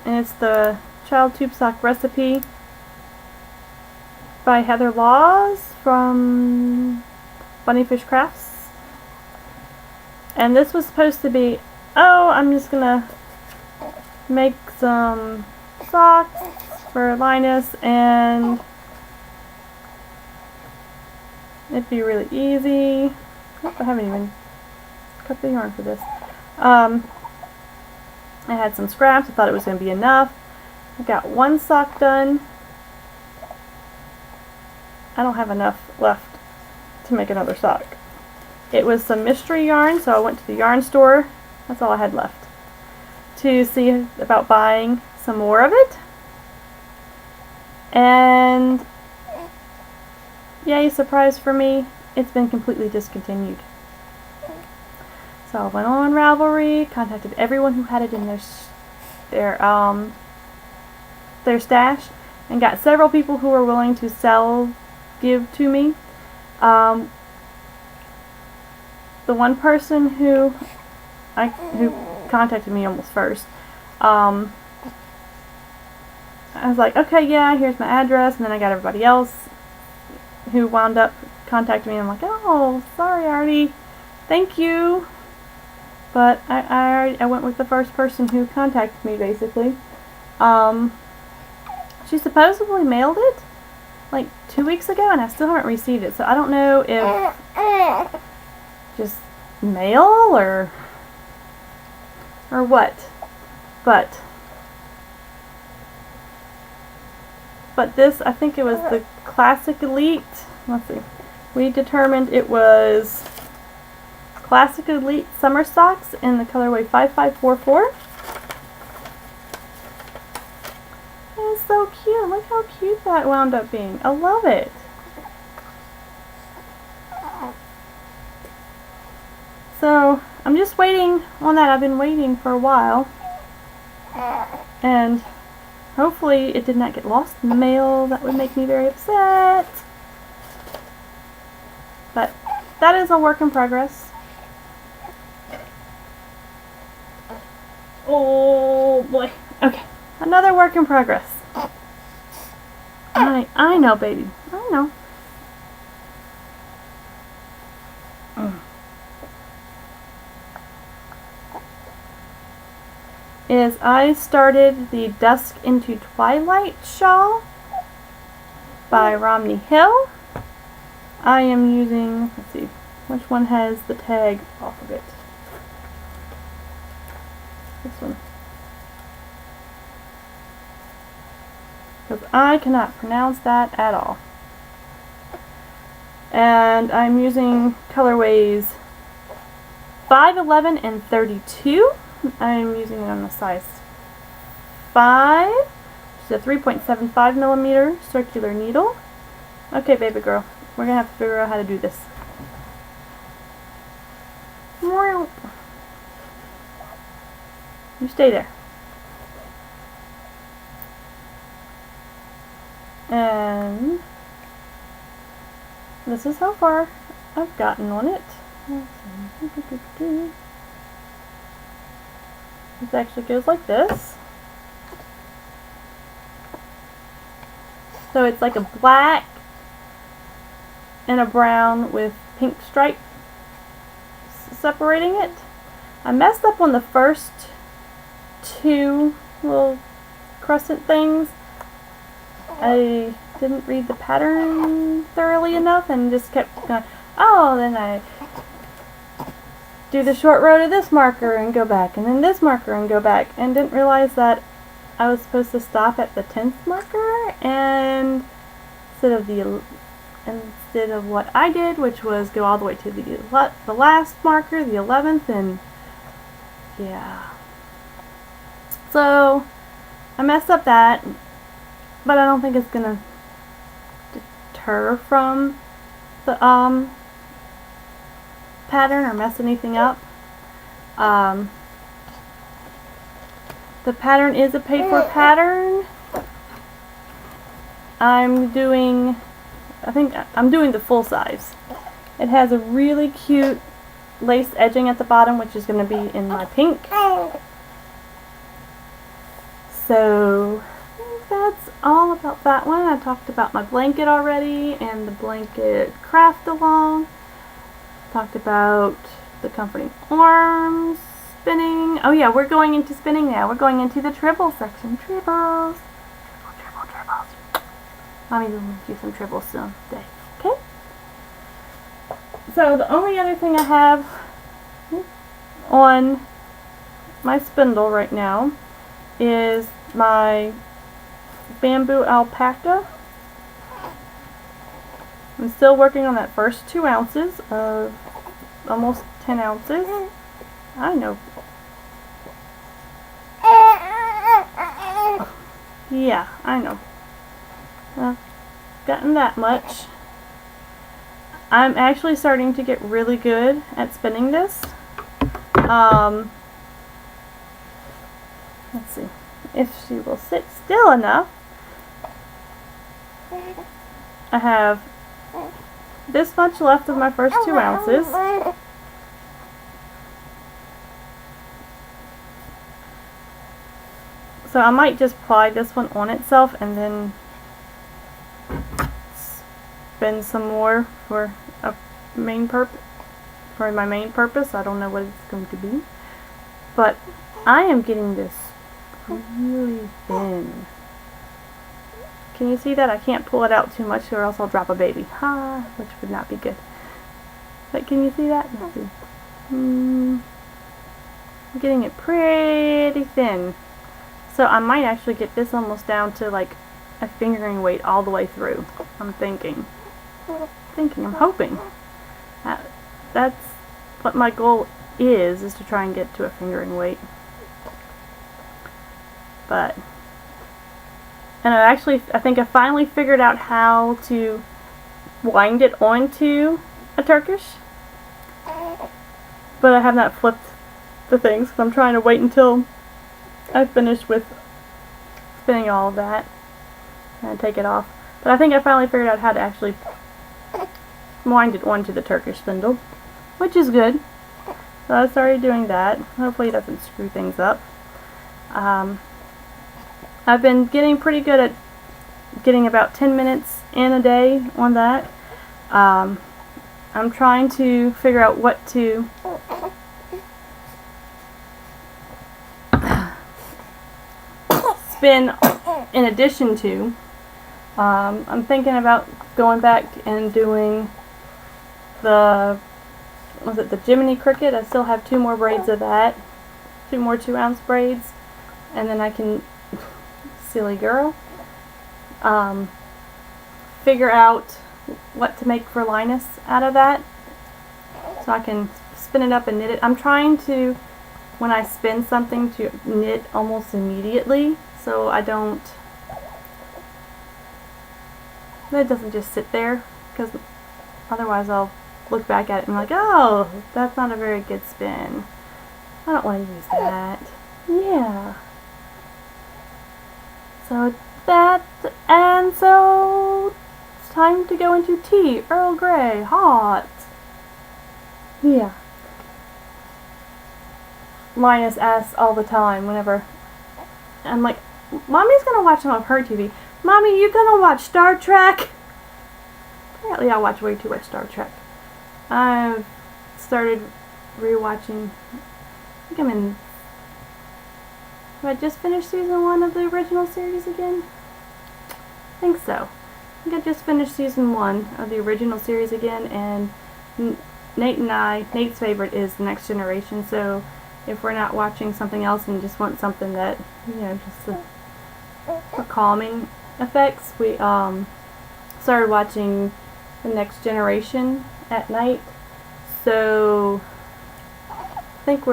and it's the child tube sock recipe by Heather Laws from Bunnyfish Crafts. And this was supposed to be, oh, I'm just gonna make some socks for Linus and it'd be really easy. Oh, I haven't even cut the yarn for this. I had some scraps. I thought it was going to be enough. I got one sock done. I don't have enough left to make another sock. It was some mystery yarn, so I went to the yarn store. That's all I had left to see about buying some more of it. And yay, surprise for me, it's been completely discontinued. So I went on Ravelry, contacted everyone who had it in their stash, and got several people who were willing to give to me. The one person who contacted me almost first, I was like, okay, yeah, here's my address, and then I got everybody else who wound up contacting me, and I'm like, oh, sorry, Artie, thank you. But I went with the first person who contacted me, basically. She supposedly mailed it like 2 weeks ago, and I still haven't received it. So I don't know if just mail or what. But this, I think it was the Classic Elite. Let's see. We determined it was Classic Elite Summer Socks in the colorway 5544. It's so cute. Look how cute that wound up being. I love it. So I'm just waiting on that. I've been waiting for a while. And hopefully it did not get lost in the mail. That would make me very upset. But that is a work in progress. Oh boy. Okay. Another work in progress. I know, baby. I know. I started the Dusk into Twilight shawl by Romney Hill. I am using, let's see, which one has the tag off of it? This one. Because I cannot pronounce that at all. And I'm using colorways 5, 11, and 32. I'm using it on a size 5, which is a 3.75 millimeter circular needle. Okay, baby girl, we're going to have to figure out how to do this. You stay there. And this is how far I've gotten on it. This actually goes like this. So it's like a black and a brown with pink stripe separating it. I messed up on the first two little crescent things. I didn't read the pattern thoroughly enough and just kept going, oh, then I do the short row to this marker and go back, and then this marker and go back, and didn't realize that I was supposed to stop at the 10th marker, and instead of what I did, which was go all the way to the last marker, the 11th, and yeah. So I messed up that, but I don't think it's gonna deter from the pattern or mess anything up. The pattern is a paid for pattern. I think I'm doing the full size. It has a really cute lace edging at the bottom, which is going to be in my pink. So I think that's all about that one. I talked about my blanket already and the blanket craft along. Talked about the comforting arms spinning. Oh yeah, we're going into spinning now. We're going into the tribble section. Tribbles. Tribbles. Mommy's going to do some tribbles someday. Okay? So the only other thing I have on my spindle right now is my bamboo alpaca. I'm still working on that first 2 ounces of almost 10 ounces. I know. Yeah, I know. Gotten that much. I'm actually starting to get really good at spinning this. Let's see if she will sit still enough. I have this much left of my first 2 ounces. So I might just ply this one on itself and then spin some more for a main purpose. For my main purpose, I don't know what it's going to be, but I am getting this really thin. Can you see that? I can't pull it out too much or else I'll drop a baby. Which would not be good. But can you see that? Let's see. I'm getting it pretty thin. So I might actually get this almost down to like a fingering weight all the way through. I'm hoping. That's what my goal is to try and get to a fingering weight. And I think I finally figured out how to wind it onto a Turkish. But I have not flipped the things because I'm trying to wait until I've finished with spinning all of that and take it off. But I think I finally figured out how to actually wind it onto the Turkish spindle, which is good. So I started doing that. Hopefully it doesn't screw things up. I've been getting pretty good at getting about 10 minutes in a day on that. I'm trying to figure out what to spin in addition to. I'm thinking about going back and doing the Jiminy Cricket. I still have 2 more braids of that. 2 more 2-ounce braids. And then I can, silly girl, figure out what to make for Linus out of that. So I can spin it up and knit it. I'm trying to, when I spin something, to knit almost immediately. So it doesn't just sit there, because otherwise I'll look back at it and be like, oh, that's not a very good spin. I don't want to use that. Yeah. So that, and so time to go into tea. Earl Grey. Hot. Yeah. Linus asks all the time whenever I'm like, Mommy's gonna watch some of her TV. Mommy, you gonna watch Star Trek? Apparently I watch way too much Star Trek. I've started rewatching, I think have I just finished season 1 of the original series again? I think so. I think I just finished season 1 of the original series again, and Nate's favorite is The Next Generation, so if we're not watching something else and just want something that, you know, just for calming effects, we started watching The Next Generation at night. So I think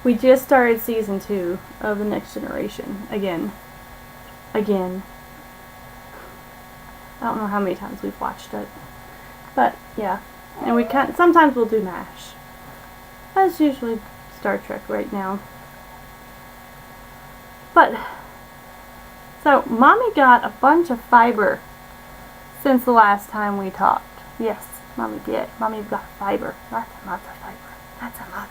we just started season 2 of The Next Generation again. I don't know how many times we've watched it, but yeah. And we sometimes we'll do MASH. That's usually Star Trek right now. But so Mommy got a bunch of fiber since the last time we talked. Yes, Mommy did. Mommy got fiber. Lots and lots of fiber. Lots and lots.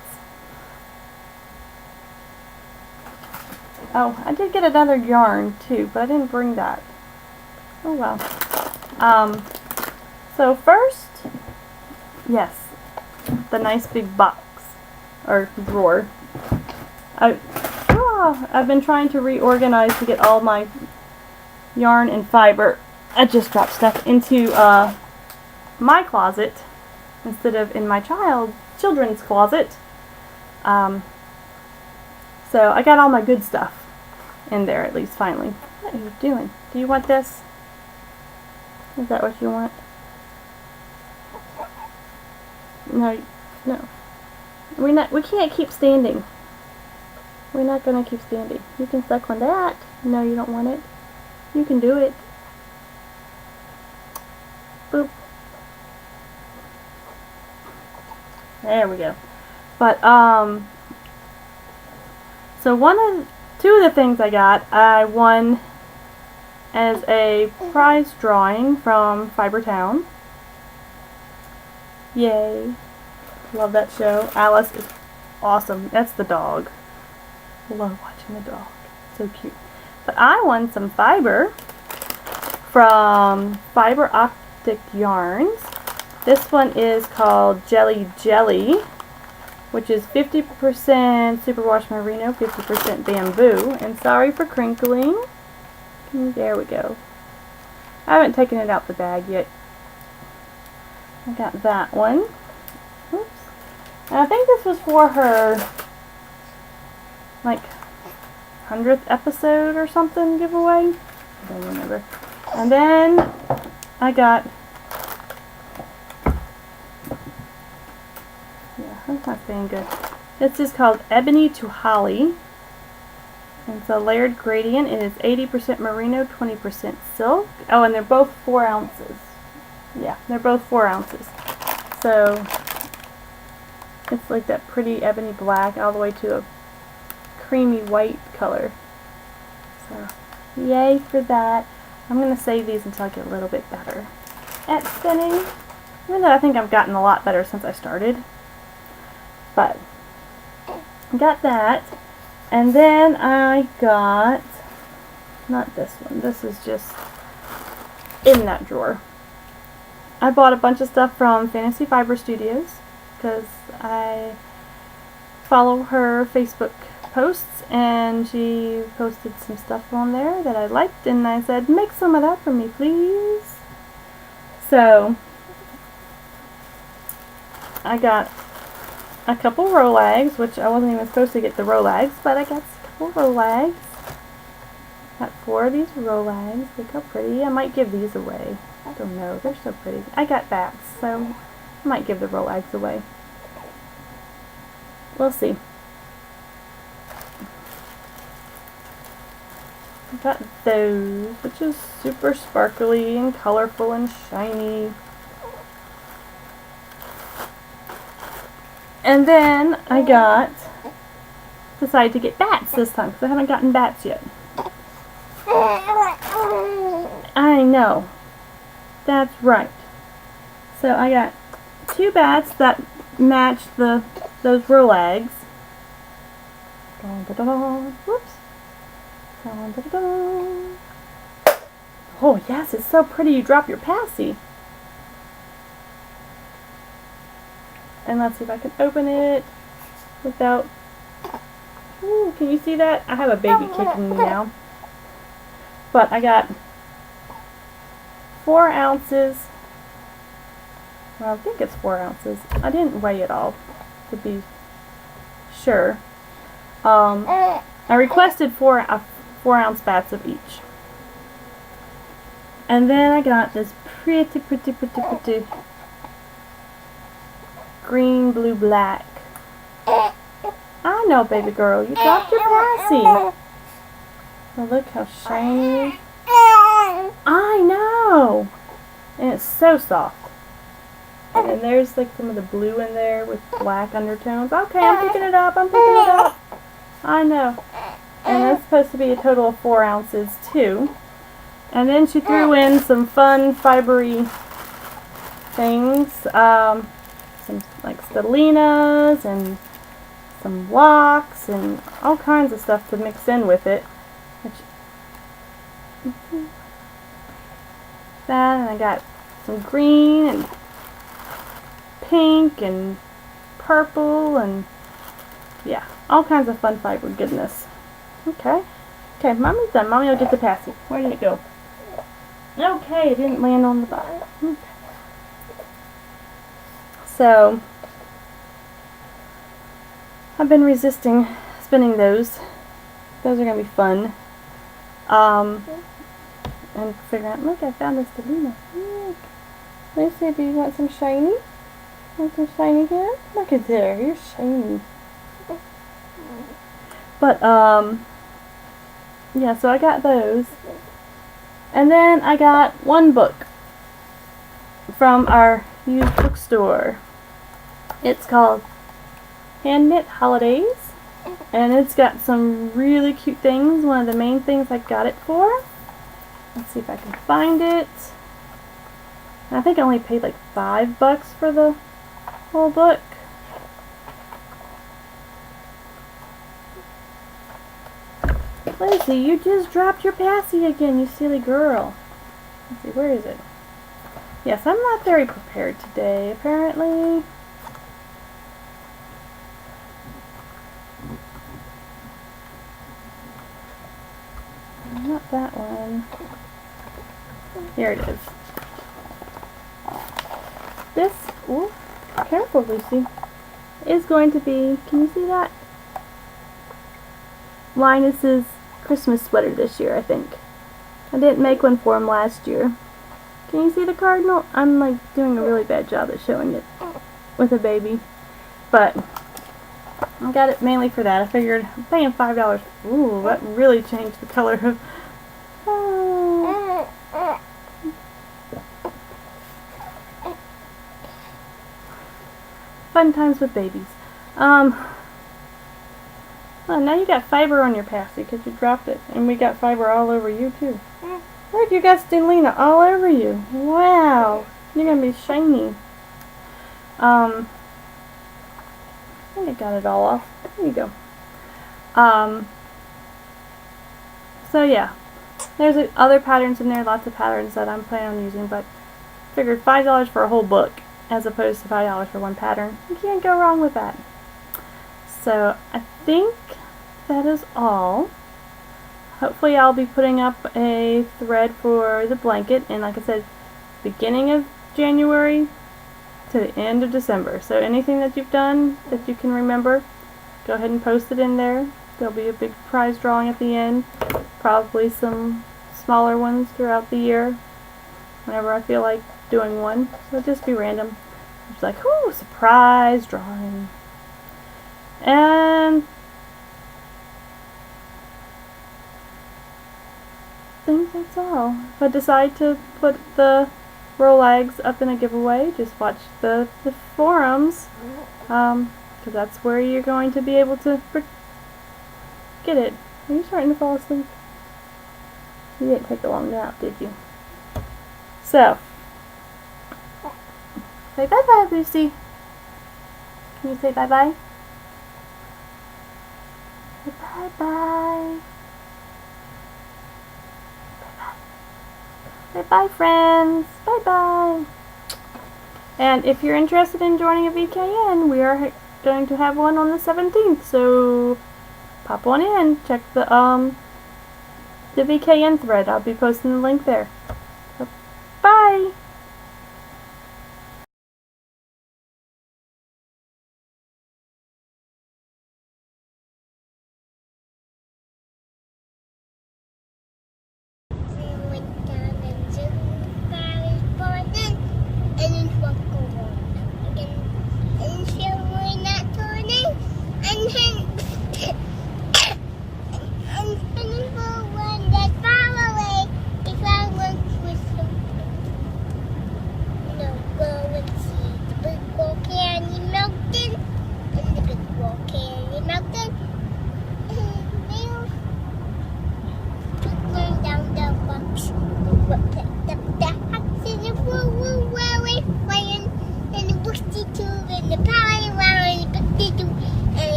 Oh, I did get another yarn too, but I didn't bring that. Oh well. So first, yes, the nice big box or drawer. I've been trying to reorganize to get all my yarn and fiber. I just dropped stuff into my closet instead of in my children's closet. So I got all my good stuff in there, at least finally. What are you doing? Do you want this? Is that what you want? No, no. We can't keep standing. We're not gonna keep standing. You can suck on that. No, you don't want it. You can do it. Boop. There we go. But so two of the things I won as a prize drawing from Fibertown. Yay. Love that show. Alice is awesome. That's the dog. Love watching the dog. So cute. But I won some fiber from Fiber Optic Yarns. This one is called Jelly Jelly, which is 50% superwash merino, 50% bamboo. And sorry for crinkling. There we go. I haven't taken it out the bag yet. I got that one. Oops. And I think this was for her, like, 100th episode or something giveaway. I don't remember. And then I got, yeah, I'm not saying good. This is called Ebony to Holly. And it's a layered gradient. It is 80% merino, 20% silk. Oh, and they're both 4 ounces. Yeah, they're both 4 ounces. So it's like that pretty ebony black all the way to a creamy white color. So yay for that. I'm going to save these until I get a little bit better at spinning. Even though I think I've gotten a lot better since I started. But I got that. And then I got, not this one, this is just in that drawer. I bought a bunch of stuff from Fantasy Fiber Studios because I follow her Facebook posts and she posted some stuff on there that I liked, and I said, make some of that for me, please. So I got a couple Rolags, which I wasn't even supposed to get the Rolags, but I got a couple Rolags. Got 4 of these Rolags. Look how pretty. I might give these away. I don't know. They're so pretty. I got bats, so I might give the Rolags away. We'll see. I got those, which is super sparkly and colorful and shiny. And then I decided to get bats this time because I haven't gotten bats yet. I know. That's right. So I got 2 bats that match those roll eggs. Whoops. Oh yes, it's so pretty you drop your passy. And let's see if I can open it without... Ooh, can you see that? I have a baby kicking me now. But I got 4 ounces. Well, I think it's 4 ounces. I didn't weigh it all to be sure. I requested 4 ounce bats of each. And then I got this pretty green, blue, black. I know, baby girl, you dropped your passy. Oh, look how shiny. I know! And it's so soft. And then there's like some of the blue in there with black undertones. Okay, I'm picking it up, I know. And that's supposed to be a total of 4 ounces too. And then she threw in some fun fibery things. Some like stellinas and some locks and all kinds of stuff to mix in with it. That, and I got some green and pink and purple and yeah, all kinds of fun fiber goodness. Okay. Okay, Mommy's done. Mommy will get the passy. Where did it go? Okay, it didn't land on the bottom. Okay. So, I've been resisting spinning those. Those are going to be fun. And figuring out, look, I found a stellina. Look. Lucy, do you want some shiny? Want some shiny here? Look at there, you're shiny. But, yeah, so I got those. And then I got one book from our used bookstore. It's called Hand Knit Holidays. And it's got some really cute things. One of the main things I got it for. Let's see if I can find it. And I think I only paid like $5 for the whole book. Lucy, you just dropped your passy again, you silly girl. Let's see, where is it? Yes, I'm not very prepared today, apparently. Not that one. Here it is. This, ooh, careful Lucy, is going to be, can you see that? Linus's Christmas sweater this year, I think. I didn't make one for him last year. Can you see the cardinal? I'm like doing a really bad job at showing it with a baby. But I got it mainly for that. I figured I'm paying $5. Ooh, that really changed the color of... Oh. Fun times with babies. Well, now you got fiber on your passy because you dropped it. And we got fiber all over you too. Look, you got stellina all over you. Wow. You're going to be shiny. I think I got it all off. There you go. So yeah. There's other patterns in there. Lots of patterns that I'm planning on using. But figured $5 for a whole book as opposed to $5 for one pattern. You can't go wrong with that. So I think that is all. Hopefully I'll be putting up a thread for the blanket, and like I said, beginning of January to the end of December. So anything that you've done that you can remember, go ahead and post it in there. There'll be a big prize drawing at the end. Probably some smaller ones throughout the year whenever I feel like doing one. So it'll just be random. It's like, ooh, surprise drawing. And I think that's all. If I decide to put the roll eggs up in a giveaway, just watch the forums, because that's where you're going to be able to get it. Are you starting to fall asleep? You didn't take a long nap, did you? So, say bye-bye, Lucy. Can you say bye-bye? Say bye-bye. Say bye, friends. Bye-bye. And if you're interested in joining a VKN, we are going to have one on the 17th, so pop on in. Check the VKN thread. I'll be posting the link there. So, bye!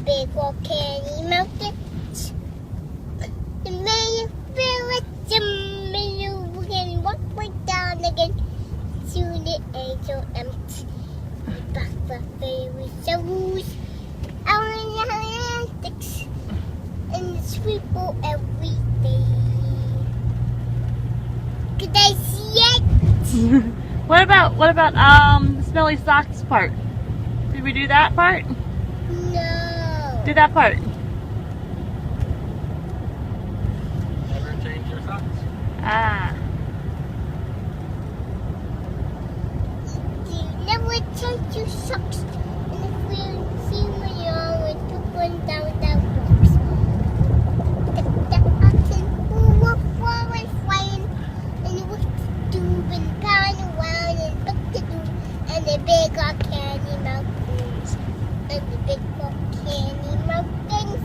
Big volcano mountains. The main village, the middle, we can walk right down again to the angel empty. The back the fairy shows out in the Atlantics and the sweet boat every day. Could I see it? What about the smelly socks part? Did we do that part? No. Do that part. Never change your socks. Ah. You never change your socks. And if we see when you always put one down that box. The oxen who were forward flying and you looked to do and pound around and looked to do and the big rock candy mountains and the big rock candy mountains.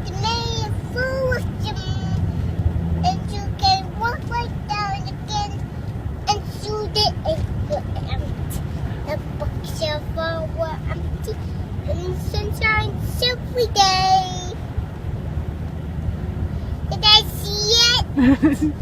The main full of them and you can walk right down again and shoot it and go empty. The bookshelf were empty and the sun shines every day. Did I see it?